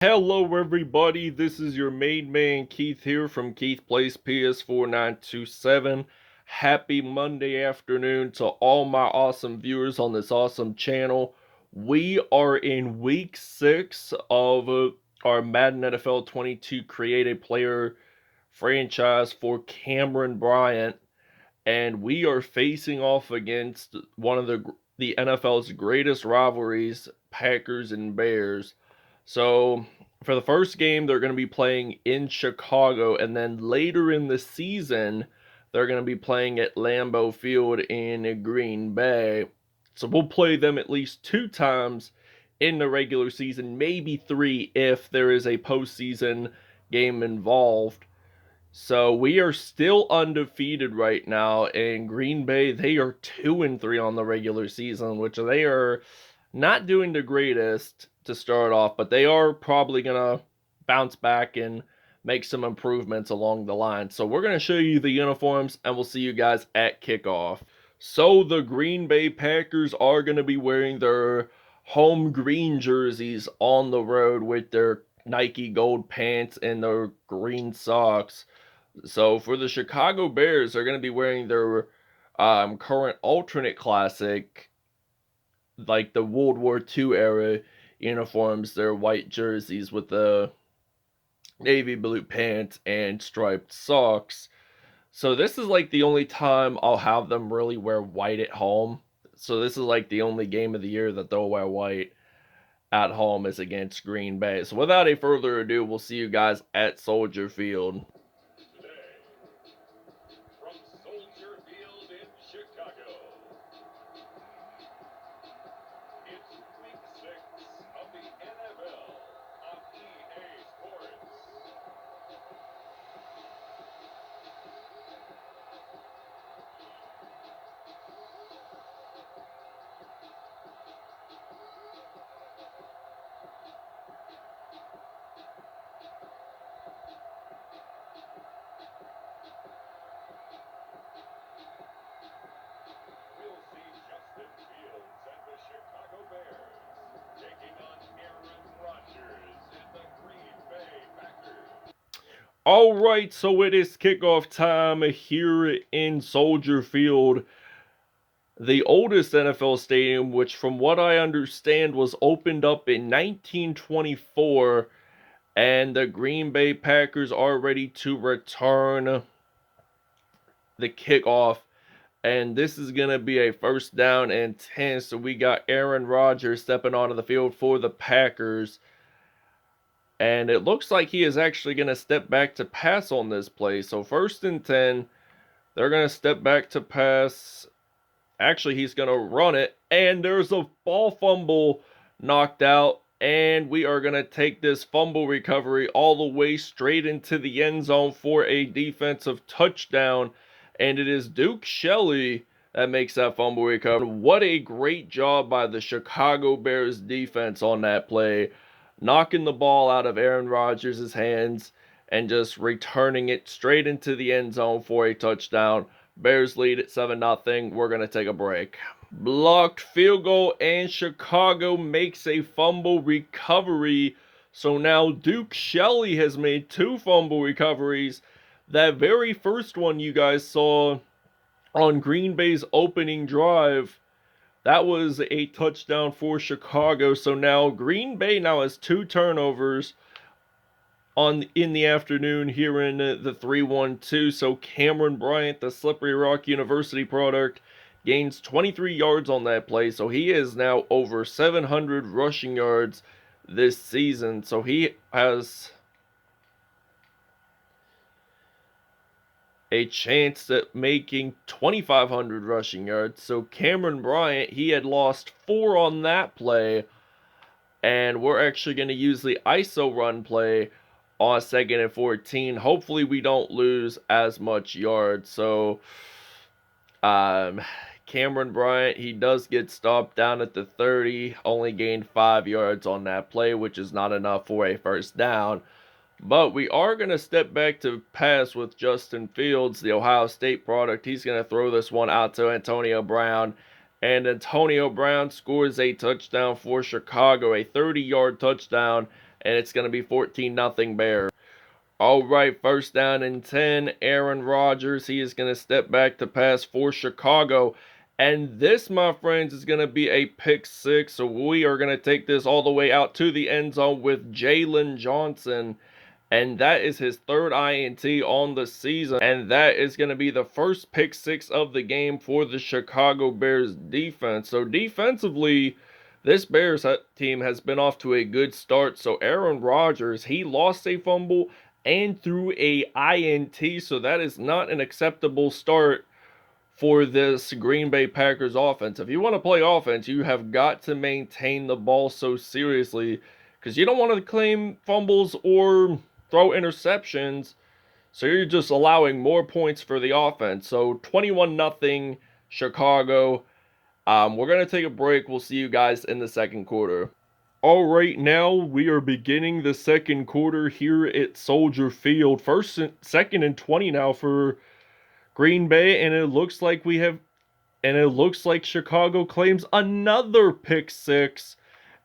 Hello everybody, this is your main man Keith here from Keith Plays PS4 927. Happy Monday afternoon to all my awesome viewers on this awesome channel. We are in week 6 of our Madden NFL 22 created player franchise for Cameron Bryant, and we are facing off against one of the NFL's greatest rivalries, Packers and Bears. So, for the first game, they're going to be playing in Chicago, and then later in the season, they're going to be playing at Lambeau Field in Green Bay. So, we'll play them at least 2 times in the regular season, maybe 3 if there is a postseason game involved. So we are still undefeated right now, and Green Bay, they are 2-3 on the regular season, which they are not doing the greatest to start off, but they are probably gonna bounce back and make some improvements along the line. So we're gonna show you the uniforms, and we'll see you guys at kickoff. So the Green Bay Packers are gonna be wearing their home green jerseys on the road with their Nike gold pants and their green socks. So for the Chicago Bears, they're going to be wearing their current alternate classic, like the World War II era uniforms, their white jerseys with the navy blue pants and striped socks. So this is like the only time I'll have them really wear white at home. So this is like the only game of the year that they'll wear white at home is against Green Bay. So without a further ado, we'll see you guys at Soldier Field. From Soldier Field in Chicago, it's week 6 of the NFL on EA Sports. We'll see Justin Fields and the Chicago Bears taking on Aaron Rodgers and the Green Bay Packers. Alright, so it is kickoff time here in Soldier Field, the oldest NFL stadium, which from what I understand was opened up in 1924, and the Green Bay Packers are ready to return the kickoff. And this is going to be a first down and 10, so we got Aaron Rodgers stepping onto the field for the Packers. And it looks like he is actually going to step back to pass on this play. So first and 10, they're going to step back to pass. Actually, he's going to run it. And there's a ball fumble knocked out. And we are going to take this fumble recovery all the way straight into the end zone for a defensive touchdown. And it is Duke Shelley that makes that fumble recovery. What a great job by the Chicago Bears defense on that play, knocking the ball out of Aaron Rodgers' hands and just returning it straight into the end zone for a touchdown. Bears lead at 7-0. We're going to take a break. Blocked field goal, and Chicago makes a fumble recovery. So now Duke Shelley has made 2 fumble recoveries. That very first one you guys saw on Green Bay's opening drive, that was a touchdown for Chicago. So now Green Bay now has 2 turnovers in the afternoon here in the 3-1-2. So Cameron Bryant, the Slippery Rock University product, gains 23 yards on that play. So he is now over 700 rushing yards this season. So he has a chance at making 2,500 rushing yards. So Cameron Bryant, he had lost 4 on that play, and we're actually going to use the ISO run play on 2nd and 14. Hopefully we don't lose as much yards. So Cameron Bryant, he does get stopped down at the 30, only gained 5 yards on that play, which is not enough for a first down. But we are going to step back to pass with Justin Fields, the Ohio State product. He's going to throw this one out to Antonio Brown. And Antonio Brown scores a touchdown for Chicago, a 30-yard touchdown. and it's going to be 14-0 Bears. All right, first down and 10. Aaron Rodgers, he is going to step back to pass for Chicago. And this, my friends, is going to be a pick six. So we are going to take this all the way out to the end zone with Jalen Johnson. And that is his third INT on the season. And that is going to be the first pick six of the game for the Chicago Bears defense. So defensively, this Bears team has been off to a good start. So Aaron Rodgers, he lost a fumble and threw a INT. So that is not an acceptable start for this Green Bay Packers offense. If you want to play offense, you have got to maintain the ball so seriously because you don't want to claim fumbles or throw interceptions. So you're just allowing more points for the offense. So 21-0 Chicago. We're going to take a break. We'll see you guys in the second quarter. All right, now we are beginning the second quarter here at Soldier Field. Second and 20 now for Green Bay, and it looks like Chicago claims another pick six,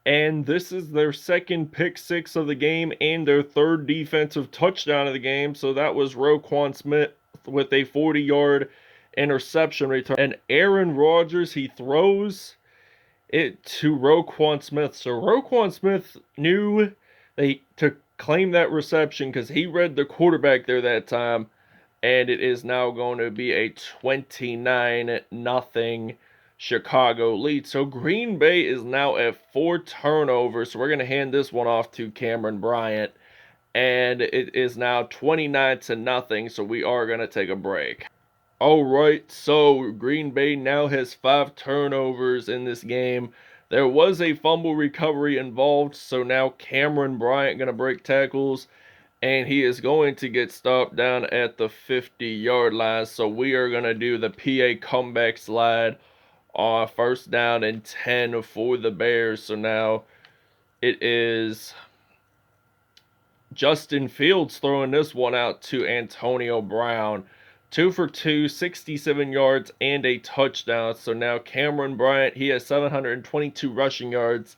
and this is their second pick six of the game and their third defensive touchdown of the game. So that was Roquan Smith with a 40-yard interception return, and Aaron Rodgers, he throws it to Roquan Smith. So Roquan Smith knew to claim that reception because he read the quarterback there that time, and it is now going to be a 29-0 Chicago lead. So Green Bay is now at 4 turnovers. So we're going to hand this one off to Cameron Bryant, and it is now 29-0. So we are going to take a break. All right, so Green Bay now has 5 turnovers in this game. There was a fumble recovery involved, so now Cameron Bryant going to break tackles, and he is going to get stopped down at the 50-yard line. So we are going to do the PA comeback slide on first down and 10 for the Bears. So now it is Justin Fields throwing this one out to Antonio Brown. 2 for 2, 67 yards, and a touchdown. So now Cameron Bryant, he has 722 rushing yards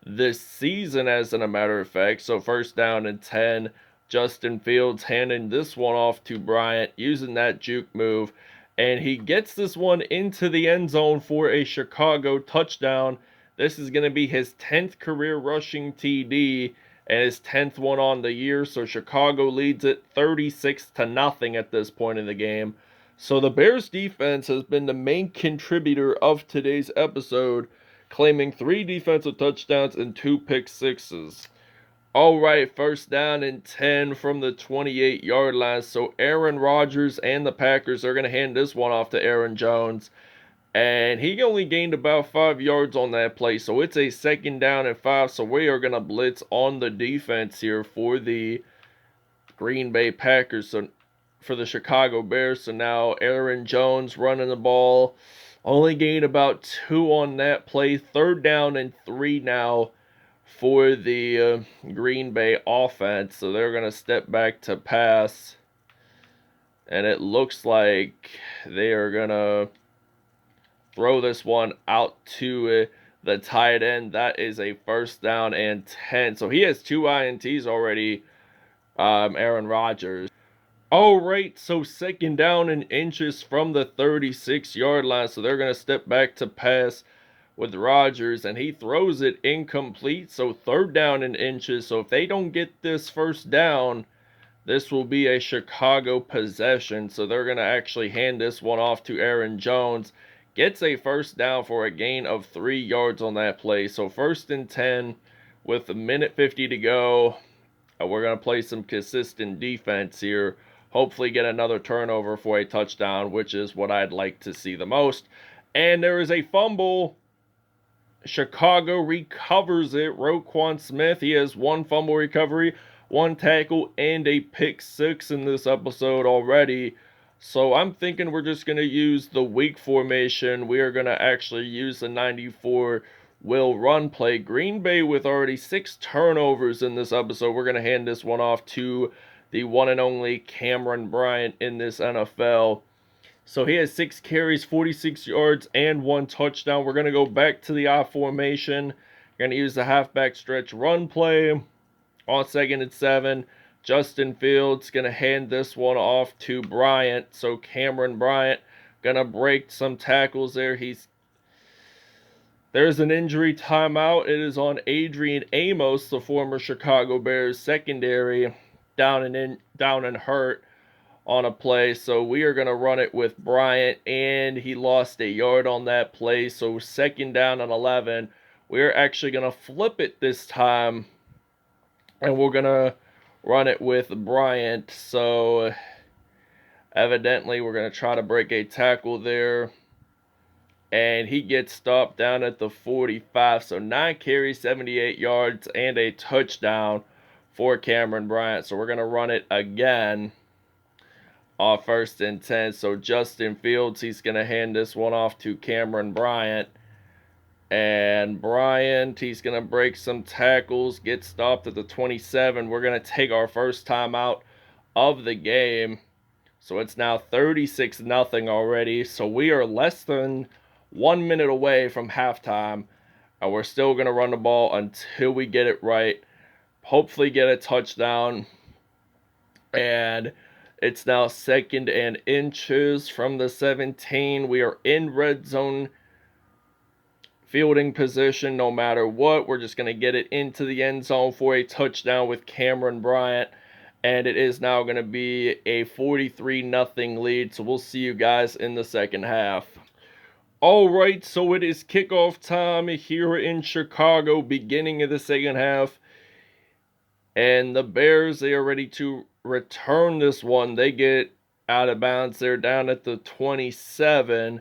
this season, as a matter of fact. So first down and 10. Justin Fields handing this one off to Bryant using that juke move. And he gets this one into the end zone for a Chicago touchdown. This is going to be his 10th career rushing TD and his 10th one on the year. So Chicago leads it 36-0 at this point in the game. So the Bears defense has been the main contributor of today's episode, claiming 3 defensive touchdowns and 2 pick sixes. All right, first down and 10 from the 28-yard line. So Aaron Rodgers and the Packers are going to hand this one off to Aaron Jones. And he only gained about 5 yards on that play. So it's a second down and 5. So we are going to blitz on the defense here for the Green Bay Packers. So for the Chicago Bears. So now Aaron Jones running the ball. Only gained about 2 on that play. Third down and 3 now for the Green Bay offense. So they're going to step back to pass. And it looks like they are going to throw this one out to the tight end. That is a first down and 10. So he has 2 INTs already, Aaron Rodgers. All right, so second down and inches from the 36-yard line. So they're going to step back to pass with Rodgers, and he throws it incomplete. So third down and inches. So if they don't get this first down, this will be a Chicago possession. So they're going to actually hand this one off to Aaron Jones. Gets a first down for a gain of 3 yards on that play. So first and 10 with a minute 50 to go. We're going to play some consistent defense here. Hopefully get another turnover for a touchdown, which is what I'd like to see the most. And there is a fumble. Chicago recovers it. Roquan Smith, he has 1 fumble recovery, 1 tackle, and a pick 6 in this episode already. So I'm thinking we're just going to use the weak formation. We are going to actually use the 94 will run play. Green Bay with already 6 turnovers in this episode. We're going to hand this one off to the one and only Cameron Bryant in this NFL. So he has 6 carries, 46 yards, and 1 touchdown. We're going to go back to the I formation. Going to use the halfback stretch run play. On 2nd and 7, Justin Fields going to hand this one off to Bryant. So Cameron Bryant going to break some tackles there. There's an injury timeout. It is on Adrian Amos, the former Chicago Bears secondary, down and hurt on a play. So we are going to run it with Bryant, and he lost a yard on that play. So 2nd down and 11. We're actually going to flip it this time, and we're going to run it with Bryant. So evidently we're going to try to break a tackle there. And he gets stopped down at the 45. So 9 carries, 78 yards, and a touchdown for Cameron Bryant. So we're going to run it again on 1st and 10. So Justin Fields, he's going to hand this one off to Cameron Bryant. And Bryant, he's going to break some tackles, get stopped at the 27. We're going to take our first time out of the game. So it's now 36-0 already. So we are less than 1 minute away from halftime, and we're still going to run the ball until we get it right. Hopefully get a touchdown. And it's now 2nd and inches from the 17. We are in red zone fielding position no matter what. We're just going to get it into the end zone for a touchdown with Cameron Bryant. And it is now going to be a 43-0 lead. So we'll see you guys in the second half. Alright, so it is kickoff time here in Chicago, beginning of the second half. And the Bears, they are ready to return this one. They get out of bounds. They're down at the 27.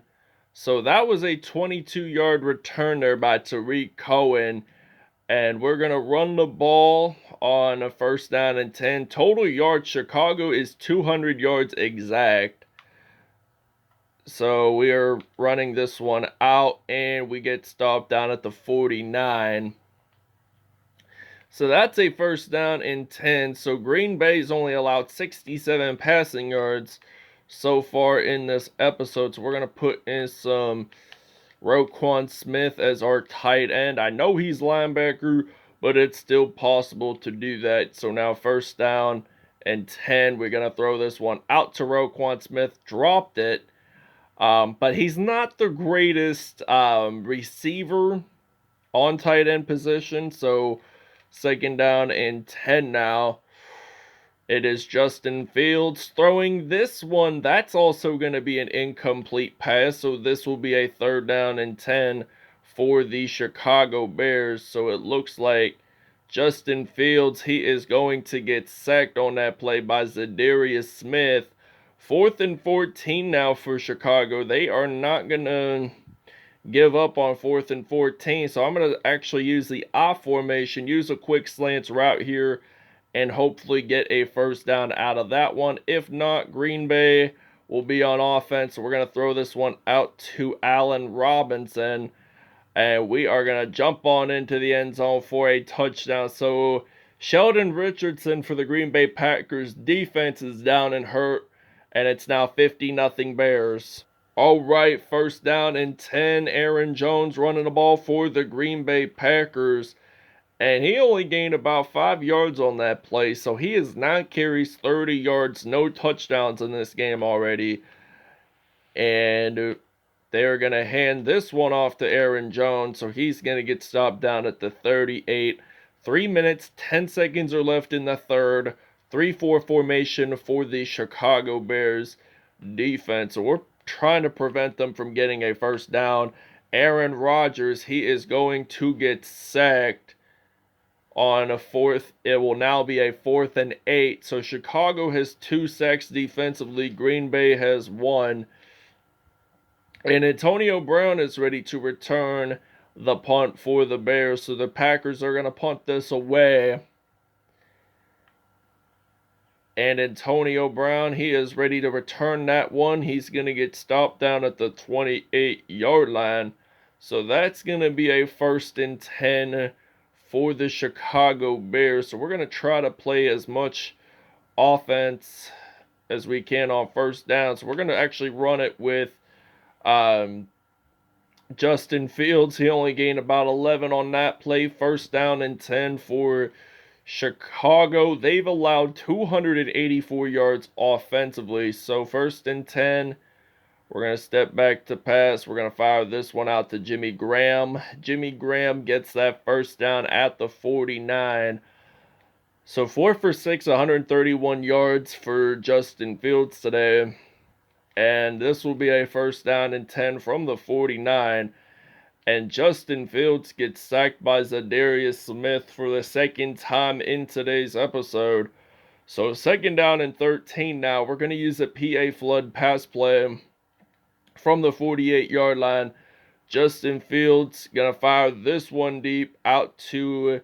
So that was a 22-yard return there by Tariq Cohen. And we're going to run the ball on a 1st down and 10. Total yards, Chicago is 200 yards exact. So we are running this one out, and we get stopped down at the 49. So that's a 1st down and 10. So Green Bay's only allowed 67 passing yards so far in this episode. So we're going to put in some Roquan Smith as our tight end. I know he's linebacker, but it's still possible to do that. So now 1st down and 10. We're going to throw this one out to Roquan Smith. Dropped it. But he's not the greatest receiver on tight end position. So 2nd down and 10 now. It is Justin Fields throwing this one. That's also going to be an incomplete pass. So this will be a 3rd down and 10 for the Chicago Bears. So it looks like Justin Fields, he is going to get sacked on that play by Zadarius Smith. 4th and 14 now for Chicago. They are not going to give up on 4th and 14. So I'm going to actually use the I formation, use a quick slants route here, and hopefully get a 1st down out of that one. If not, Green Bay will be on offense. So we're going to throw this one out to Allen Robinson. And we are going to jump on into the end zone for a touchdown. So Sheldon Richardson for the Green Bay Packers defense is down and hurt. And it's now 50-0 Bears. Alright, 1st down and 10. Aaron Jones running the ball for the Green Bay Packers. And he only gained about 5 yards on that play. So he has 9 carries, 30 yards, no touchdowns in this game already. And they're going to hand this one off to Aaron Jones. So he's going to get stopped down at the 38. 3 minutes, 10 seconds are left in the third. 3-4 formation for the Chicago Bears defense. So we're trying to prevent them from getting a 1st down. Aaron Rodgers, he is going to get sacked on a 4th. It will now be a 4th and 8. So Chicago has 2 sacks defensively. Green Bay has 1. And Antonio Brown is ready to return the punt for the Bears. So the Packers are going to punt this away. And Antonio Brown, he is ready to return that one. He's going to get stopped down at the 28-yard line. So that's going to be a 1st and 10 for the Chicago Bears. So we're going to try to play as much offense as we can on 1st down. So we're going to actually run it with Justin Fields. He only gained about 11 on that play. 1st down and 10 for Chicago, they've allowed 284 yards offensively. So 1st and 10, we're going to step back to pass. We're going to fire this one out to Jimmy Graham. Jimmy Graham gets that first down at the 49. So 4 for 6, 131 yards for Justin Fields today. And this will be a 1st and 10 from the 49. And Justin Fields gets sacked by Zadarius Smith for the second time in today's episode. So 2nd and 13 now. We're going to use a PA flood pass play from the 48-yard line. Justin Fields going to fire this one deep out to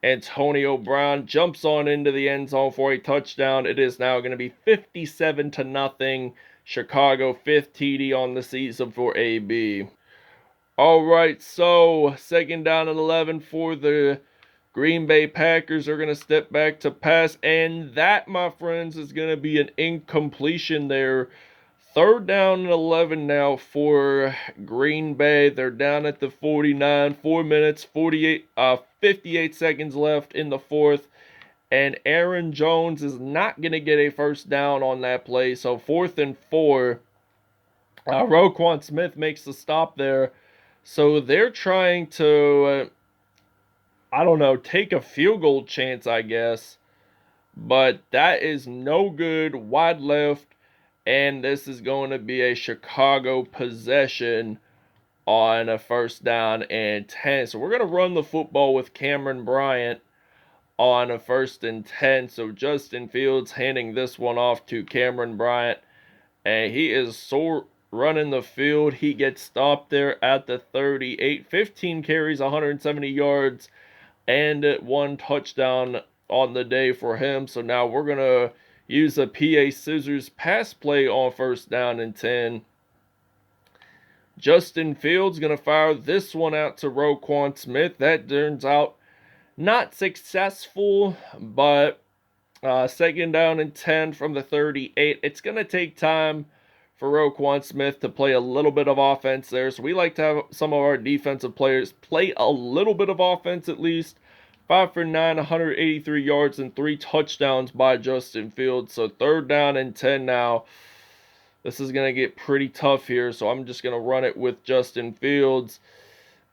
Antonio Brown. Jumps on into the end zone for a touchdown. It is now going to be 57-0. Chicago, 5th TD on the season for AB. Alright, so 2nd and 11 for the Green Bay Packers are going to step back to pass, and that, my friends, is going to be an incompletion there. 3rd down and 11 now for Green Bay. They're down at the 49, 4 minutes, 58 seconds left in the fourth, and Aaron Jones is not going to get a first down on that play, so 4th and 4. Roquan Smith makes the stop there. So they're trying to, take a field goal chance, I guess. But that is no good. Wide left. And this is going to be a Chicago possession on a 1st down and 10. So we're going to run the football with Cameron Bryant on a 1st and 10. So Justin Fields handing this one off to Cameron Bryant. And he is running the field. He gets stopped there at the 38. 15 carries, 170 yards, and 1 touchdown on the day for him. So now we're going to use a PA Scissors pass play on 1st down and 10. Justin Fields going to fire this one out to Roquan Smith. That turns out not successful, but 2nd down and 10 from the 38. It's going to take time for Roquan Smith to play a little bit of offense there. So we like to have some of our defensive players play a little bit of offense at least. 5 for 9, 183 yards, and 3 touchdowns by Justin Fields. So 3rd down and 10 now. This is going to get pretty tough here. So I'm just going to run it with Justin Fields.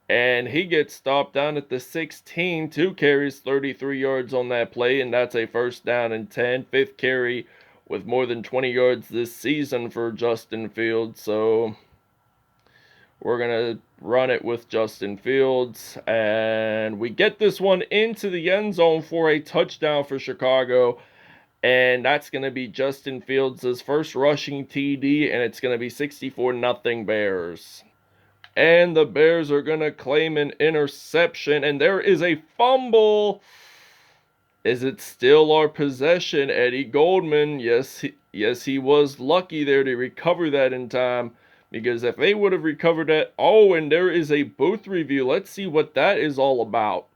And he gets stopped down at the 16. 2 carries, 33 yards on that play. And that's a 1st down and 10. 5th carry with more than 20 yards this season for Justin Fields. So we're going to run it with Justin Fields. And we get this one into the end zone for a touchdown for Chicago. And that's going to be Justin Fields' first rushing TD. And it's going to be 64-0 Bears. And the Bears are going to claim an interception. And there is a fumble. Is it still our possession? Eddie Goldman, yes, he was lucky there to recover that in time. Because if they would have recovered that... Oh, and there is a booth review. Let's see what that is all about.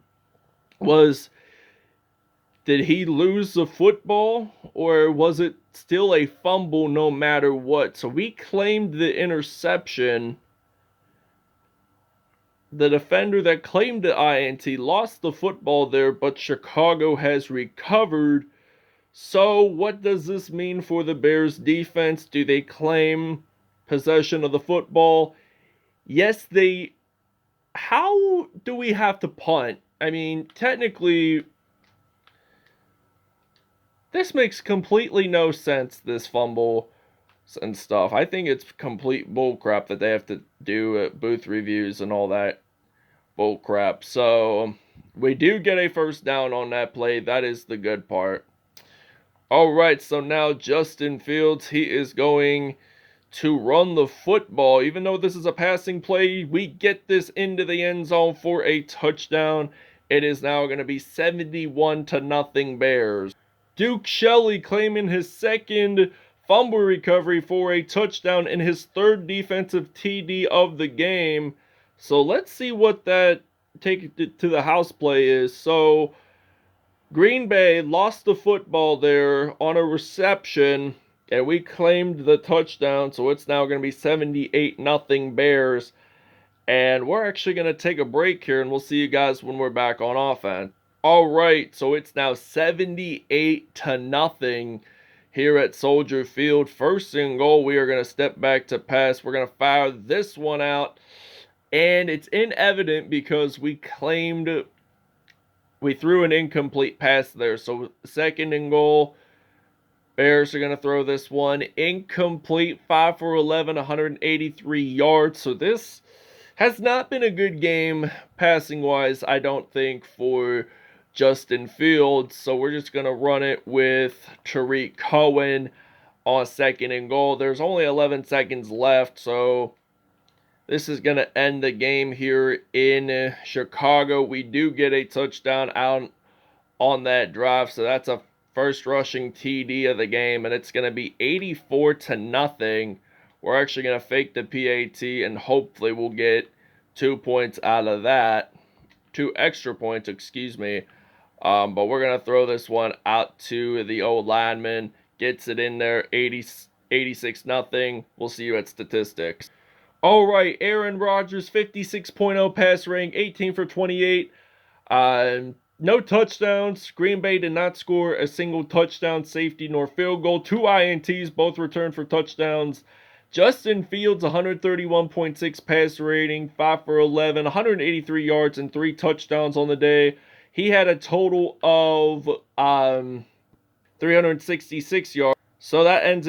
Did he lose the football? Or was it still a fumble no matter what? So we claimed the interception. The defender that claimed the INT lost the football there, but Chicago has recovered. So what does this mean for the Bears defense? Do they claim possession of the football? Yes, they... How do we have to punt? I mean, technically, this makes completely no sense, this fumble and stuff. I think it's complete bullcrap that they have to do booth reviews and all that bullcrap. So we do get a first down on that play. That is the good part. Alright, so now Justin Fields, he is going to run the football. Even though this is a passing play, we get this into the end zone for a touchdown. It is now going to be 71-0 Bears. Duke Shelley claiming his second fumble recovery for a touchdown in his 3rd defensive TD of the game. So let's see what that take it to the house play is. So Green Bay lost the football there on a reception, and we claimed the touchdown. So it's now going to be 78-0 Bears. And we're actually going to take a break here, and we'll see you guys when we're back on offense. All right, so it's now 78-0 here at Soldier Field. First and goal, we are going to step back to pass. We're going to fire this one out, and it's inevident because we threw an incomplete pass there. So second and goal, Bears are going to throw this one incomplete, 5 for 11, 183 yards. So this has not been a good game passing wise, I don't think, for Justin Fields. So we're just going to run it with Tariq Cohen on second and goal. There's only 11 seconds left, so this is going to end the game here in Chicago. We do get a touchdown out on that drive, so that's a first rushing TD of the game, and it's going to be 84-0. We're actually going to fake the PAT, and hopefully we'll get 2 points out of that. 2 extra points, excuse me. But we're going to throw this one out to the old lineman. Gets it in there, 86-0. We'll see you at statistics. All right, Aaron Rodgers, 56.0 pass rating, 18 for 28. No touchdowns. Green Bay did not score a single touchdown, safety, nor field goal. 2 INTs, both returned for touchdowns. Justin Fields, 131.6 pass rating, 5 for 11, 183 yards, and 3 touchdowns on the day. He had a total of 366 yards. So that ends it.